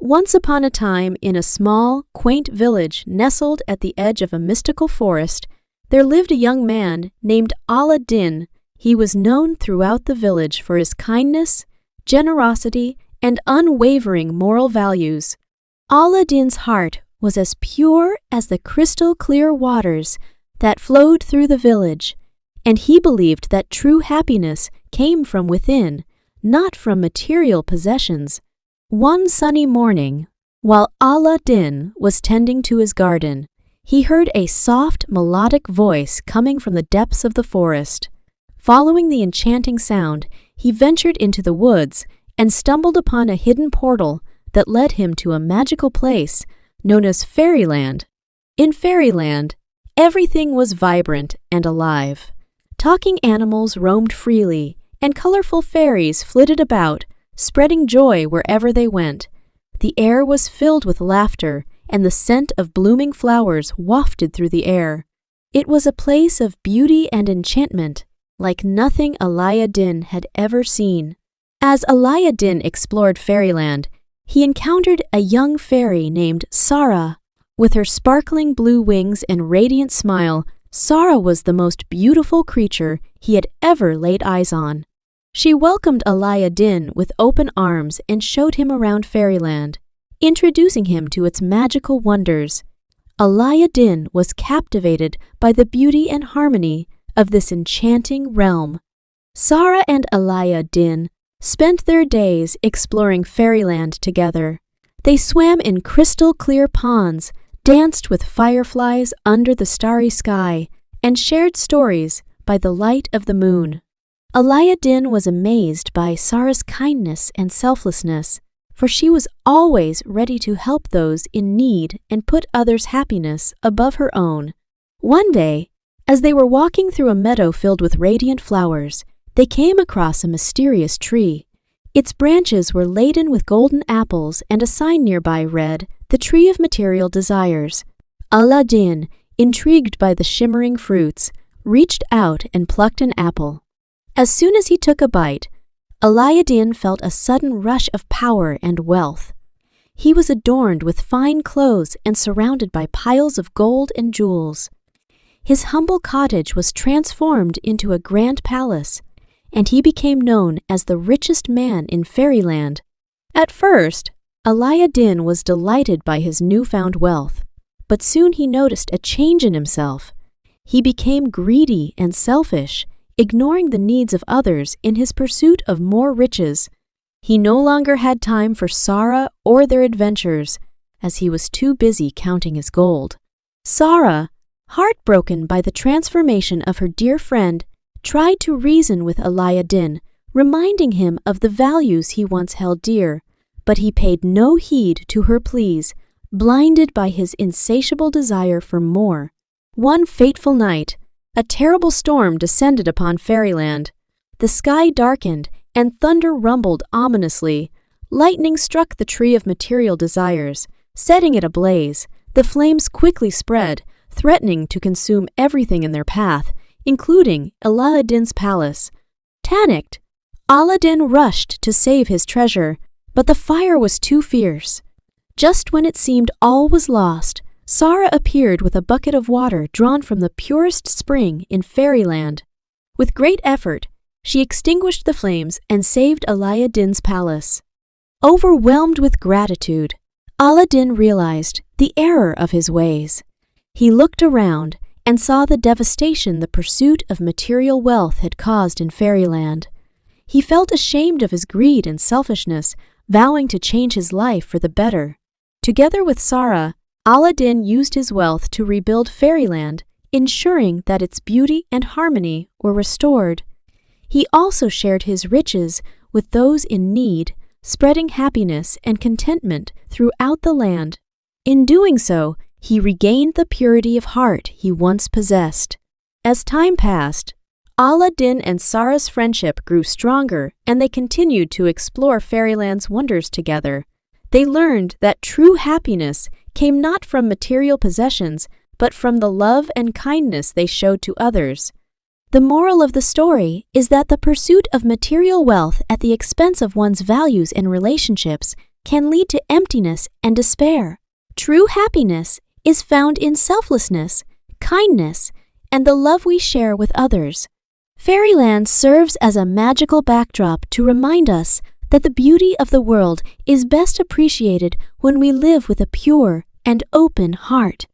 Once upon a time, in a small, quaint village nestled at the edge of a mystical forest, there lived a young man named Aladin. He was known throughout the village for his kindness, generosity, and unwavering moral values. Aladin's heart was as pure as the crystal-clear waters that flowed through the village, and he believed that true happiness came from within, not from material possessions. One sunny morning, while Aladin was tending to his garden, he heard a soft, melodic voice coming from the depths of the forest. Following the enchanting sound, he ventured into the woods and stumbled upon a hidden portal that led him to a magical place known as Fairyland. In Fairyland, everything was vibrant and alive. Talking animals roamed freely, and colorful fairies flitted about, spreading joy wherever they went. The air was filled with laughter, and the scent of blooming flowers wafted through the air. It was a place of beauty and enchantment, like nothing Aladin had ever seen. As Aladin explored Fairyland, he encountered a young fairy named Sarah. With her sparkling blue wings and radiant smile, Sarah was the most beautiful creature he had ever laid eyes on. She welcomed Aladin with open arms and showed him around Fairyland, introducing him to its magical wonders. Aladin was captivated by the beauty and harmony of this enchanting realm. Sarah and Aladin spent their days exploring Fairyland together. They swam in crystal-clear ponds, danced with fireflies under the starry sky, and shared stories by the light of the moon. Aladin was amazed by Sarah's kindness and selflessness, for she was always ready to help those in need and put others' happiness above her own. One day, as they were walking through a meadow filled with radiant flowers, they came across a mysterious tree. Its branches were laden with golden apples, and a sign nearby read, "The Tree of Material Desires." Aladin, intrigued by the shimmering fruits, reached out and plucked an apple. As soon as he took a bite, Aladin felt a sudden rush of power and wealth. He was adorned with fine clothes and surrounded by piles of gold and jewels. His humble cottage was transformed into a grand palace, and he became known as the richest man in Fairyland. At first, Aladin was delighted by his newfound wealth, but soon he noticed a change in himself. He became greedy and selfish, ignoring the needs of others in his pursuit of more riches. He no longer had time for Sarah or their adventures, as he was too busy counting his gold. Sarah, heartbroken by the transformation of her dear friend, tried to reason with Aladin, reminding him of the values he once held dear, but he paid no heed to her pleas, blinded by his insatiable desire for more. One fateful night, a terrible storm descended upon Fairyland. The sky darkened, and thunder rumbled ominously. Lightning struck the Tree of Material Desires, setting it ablaze. The flames quickly spread, threatening to consume everything in their path, including Aladin's palace. Panicked, Aladin rushed to save his treasure, but the fire was too fierce. Just when it seemed all was lost, Sarah appeared with a bucket of water drawn from the purest spring in Fairyland. With great effort, she extinguished the flames and saved Aladin's palace. Overwhelmed with gratitude, Aladin realized the error of his ways. He looked around and saw the devastation the pursuit of material wealth had caused in Fairyland. He felt ashamed of his greed and selfishness, vowing to change his life for the better. Together with Sarah, Aladin used his wealth to rebuild Fairyland, ensuring that its beauty and harmony were restored. He also shared his riches with those in need, spreading happiness and contentment throughout the land. In doing so, he regained the purity of heart he once possessed. As time passed, Aladin and Sarah's friendship grew stronger, and they continued to explore Fairyland's wonders together. They learned that true happiness came not from material possessions, but from the love and kindness they showed to others. The moral of the story is that the pursuit of material wealth at the expense of one's values and relationships can lead to emptiness and despair. True happiness is found in selflessness, kindness, and the love we share with others. Fairyland serves as a magical backdrop to remind us that the beauty of the world is best appreciated when we live with a pure and open heart.